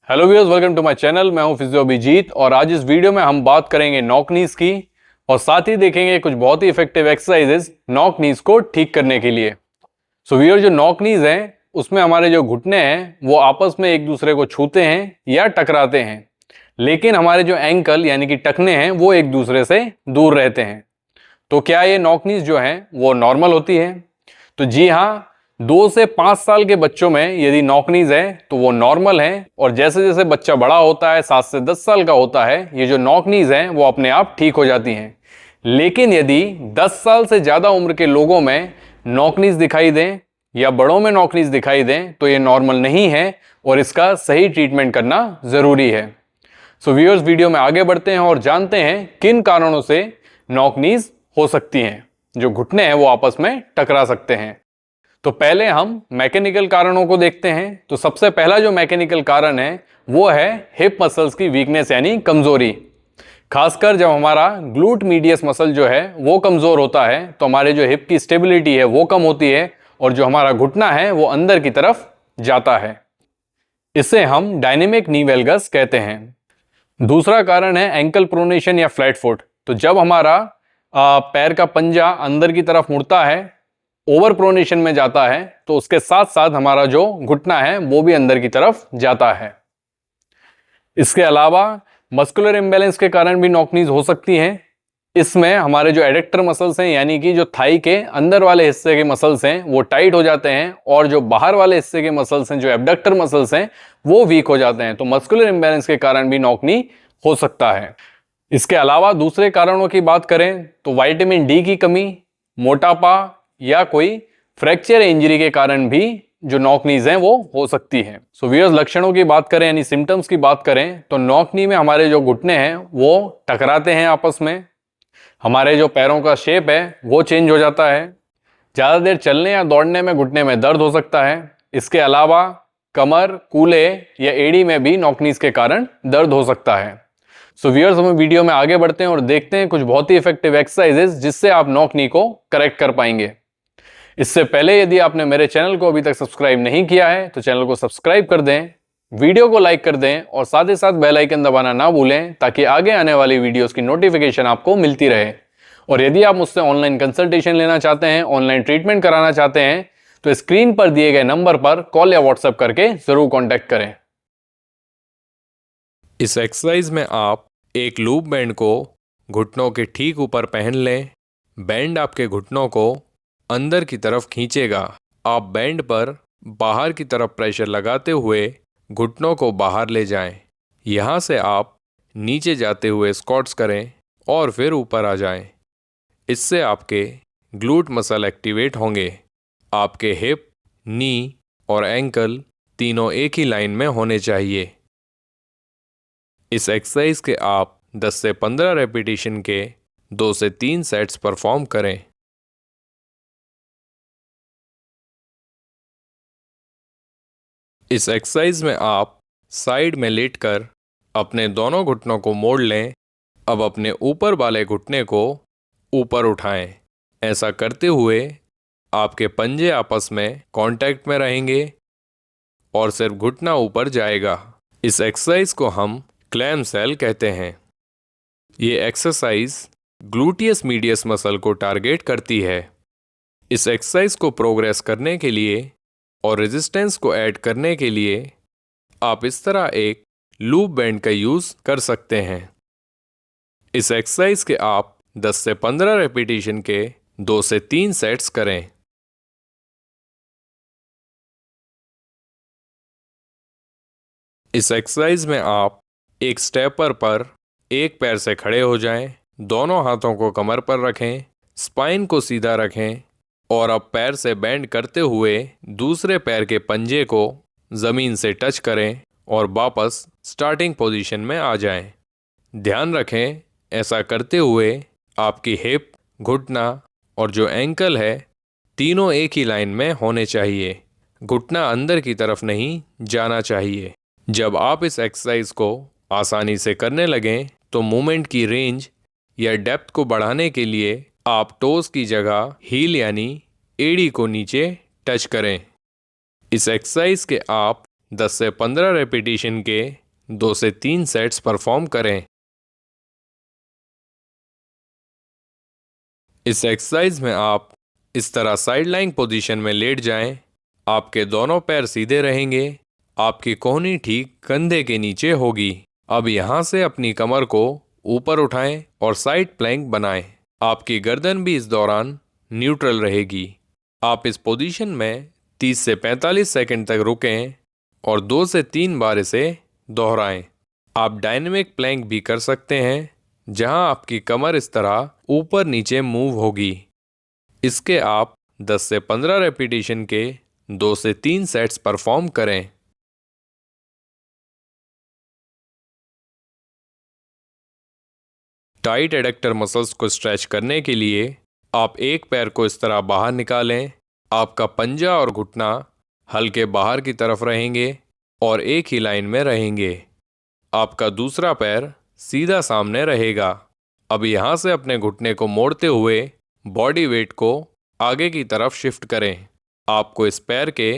Hello viewers, welcome to my channel. मैं हूं physio Abhijit और आज इस वीडियो में हम बात करेंगे नॉक नीज की और साथ ही देखेंगे कुछ बहुत ही इफेक्टिव एक्सरसाइजेस नॉक नीज को ठीक करने के लिए। सो व्यूअर्स, जो नॉक नीज हैं उसमें हमारे जो घुटने हैं वो आपस में एक दूसरे को छूते हैं या टकराते हैं, लेकिन हमारे जो एंकल यानी कि टखने हैं वो एक दूसरे से दूर रहते हैं। तो क्या ये नॉक नीज जो है वो नॉर्मल होती है? तो जी हाँ, 2 से 5 साल के बच्चों में यदि नॉक नीज है तो वो नॉर्मल है, और जैसे जैसे बच्चा बड़ा होता है, 7 से 10 साल का होता है, ये जो नॉक नीज है वो अपने आप ठीक हो जाती हैं। लेकिन यदि 10 साल से ज्यादा उम्र के लोगों में नॉक नीज दिखाई दें या बड़ों में नॉक नीज दिखाई दें तो ये नॉर्मल नहीं है और इसका सही ट्रीटमेंट करना जरूरी है। सो व्यूअर्स, वीडियो में आगे बढ़ते हैं और जानते हैं किन कारणों से नॉक नीज हो सकती हैं, जो घुटने हैं वो आपस में टकरा सकते हैं। तो पहले हम मैकेनिकल कारणों को देखते हैं। तो सबसे पहला जो मैकेनिकल कारण है वो है हिप मसल्स की वीकनेस यानी कमजोरी। खासकर जब हमारा ग्लूट मीडियस मसल जो है वो कमजोर होता है तो हमारे जो हिप की स्टेबिलिटी है वो कम होती है और जो हमारा घुटना है वो अंदर की तरफ जाता है। इसे हम डायनेमिक नी वेल्गस कहते हैं। दूसरा कारण है एंकल प्रोनेशन या फ्लैट फुट। तो जब हमारा पैर का पंजा अंदर की तरफ मुड़ता है, ओवर प्रोनेशन में जाता है, तो उसके साथ साथ हमारा जो घुटना है वो भी अंदर की तरफ जाता है। इसके अलावा मस्कुलर इम्बैलेंस के कारण भी नॉक नीज हो सकती हैं। इसमें हमारे जो एडेक्टर मसल्स हैं यानी कि जो थाई के अंदर वाले हिस्से के मसल्स हैं वो टाइट हो जाते हैं और जो बाहर वाले हिस्से के मसल्स हैं, जो एबडक्टर मसल्स हैं, वो वीक हो जाते हैं। तो मस्कुलर इम्बैलेंस के कारण भी नॉक नी हो सकता है। इसके अलावा दूसरे कारणों की बात करें तो विटामिन डी की कमी, मोटापा या कोई फ्रैक्चर इंजरी के कारण भी जो नॉक नीज हैं वो हो सकती है। सो व्यूअर्स, लक्षणों की बात करें यानी सिम्टम्स की बात करें तो नॉक नी में हमारे जो घुटने हैं वो टकराते हैं आपस में, हमारे जो पैरों का शेप है वो चेंज हो जाता है, ज़्यादा देर चलने या दौड़ने में घुटने में दर्द हो सकता है। इसके अलावा कमर, कूल्हे या एड़ी में भी नॉक नीज के कारण दर्द हो सकता है। सो व्यूअर्स, हम वीडियो में आगे बढ़ते हैं और देखते हैं कुछ बहुत ही इफेक्टिव एक्सरसाइजेस जिससे आप नॉक नी को करेक्ट कर पाएंगे। इससे पहले यदि आपने मेरे चैनल को अभी तक सब्सक्राइब नहीं किया है तो चैनल को सब्सक्राइब कर दें, वीडियो को लाइक कर दें और साथ ही साथ बेल आइकन दबाना ना भूलें ताकि आगे आने वाली वीडियोस की नोटिफिकेशन आपको मिलती रहे। और यदि आप मुझसे ऑनलाइन कंसल्टेशन लेना चाहते हैं, ऑनलाइन ट्रीटमेंट कराना चाहते हैं, तो स्क्रीन पर दिए गए नंबर पर कॉल या व्हाट्सएप करके जरूर कॉन्टैक्ट करें। इस एक्सरसाइज में आप एक लूप बैंड को घुटनों के ठीक ऊपर पहन लें। बैंड आपके घुटनों को अंदर की तरफ खींचेगा। आप बैंड पर बाहर की तरफ प्रेशर लगाते हुए घुटनों को बाहर ले जाएं। यहाँ से आप नीचे जाते हुए स्क्वाट्स करें और फिर ऊपर आ जाएं। इससे आपके ग्लूट मसल एक्टिवेट होंगे। आपके हिप, नी और एंकल तीनों एक ही लाइन में होने चाहिए। इस एक्सरसाइज के आप 10 से 15 रेपिटेशन के 2 से 3 सेट्स परफॉर्म करें। इस एक्सरसाइज में आप साइड में लेटकर अपने दोनों घुटनों को मोड़ लें। अब अपने ऊपर वाले घुटने को ऊपर उठाएं। ऐसा करते हुए आपके पंजे आपस में कांटेक्ट में रहेंगे और सिर्फ घुटना ऊपर जाएगा। इस एक्सरसाइज को हम क्लैम सेल कहते हैं। ये एक्सरसाइज ग्लूटियस मीडियस मसल को टारगेट करती है। इस एक्सरसाइज को प्रोग्रेस करने के लिए और रेजिस्टेंस को ऐड करने के लिए आप इस तरह एक लूप बैंड का यूज कर सकते हैं। इस एक्सरसाइज के आप 10 से 15 रेपिटेशन के 2 से 3 सेट्स करें। इस एक्सरसाइज में आप एक स्टेपर पर एक पैर से खड़े हो जाएं, दोनों हाथों को कमर पर रखें, स्पाइन को सीधा रखें और अब पैर से बेंड करते हुए दूसरे पैर के पंजे को ज़मीन से टच करें और वापस स्टार्टिंग पोजीशन में आ जाएं। ध्यान रखें, ऐसा करते हुए आपकी हिप, घुटना और जो एंकल है तीनों एक ही लाइन में होने चाहिए। घुटना अंदर की तरफ नहीं जाना चाहिए। जब आप इस एक्सरसाइज को आसानी से करने लगें तो मूवमेंट की रेंज या डेप्थ को बढ़ाने के लिए आप टोस की जगह हील यानी एड़ी को नीचे टच करें। इस एक्सरसाइज के आप 10 से 15 रेपिटेशन के 2 से 3 सेट्स परफॉर्म करें। इस एक्सरसाइज में आप इस तरह साइड लाइन पोजीशन में लेट जाएं। आपके दोनों पैर सीधे रहेंगे, आपकी कोहनी ठीक कंधे के नीचे होगी। अब यहाँ से अपनी कमर को ऊपर उठाएं और साइड प्लैंक बनाएं। आपकी गर्दन भी इस दौरान न्यूट्रल रहेगी। आप इस पोजीशन में 30 से 45 सेकंड तक रुकें और 2 से 3 बार इसे दोहराएं। आप डायनेमिक प्लैंक भी कर सकते हैं, जहां आपकी कमर इस तरह ऊपर नीचे मूव होगी। इसके आप 10 से 15 रेपिटेशन के 2 से 3 सेट्स परफॉर्म करें। टाइट एडक्टर मसल्स को स्ट्रेच करने के लिए आप एक पैर को इस तरह बाहर निकालें। आपका पंजा और घुटना हल्के बाहर की तरफ रहेंगे और एक ही लाइन में रहेंगे। आपका दूसरा पैर सीधा सामने रहेगा। अब यहाँ से अपने घुटने को मोड़ते हुए बॉडी वेट को आगे की तरफ शिफ्ट करें। आपको इस पैर के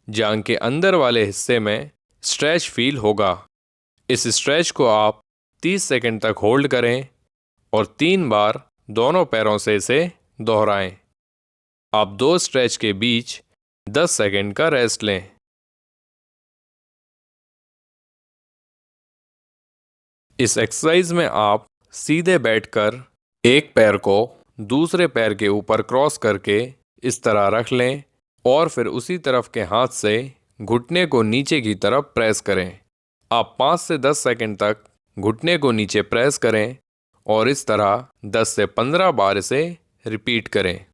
जांघ के अंदर वाले हिस्से में स्ट्रेच फील होगा। इस स्ट्रेच को आप 30 सेकंड तक होल्ड करें और 3 बार दोनों पैरों से इसे दोहराएं। आप 2 स्ट्रेच के बीच 10 सेकंड का रेस्ट लें। इस एक्सरसाइज में आप सीधे बैठकर एक पैर को दूसरे पैर के ऊपर क्रॉस करके इस तरह रख लें और फिर उसी तरफ के हाथ से घुटने को नीचे की तरफ प्रेस करें। आप 5 से 10 सेकंड तक घुटने को नीचे प्रेस करें और इस तरह 10 से 15 बार इसे रिपीट करें।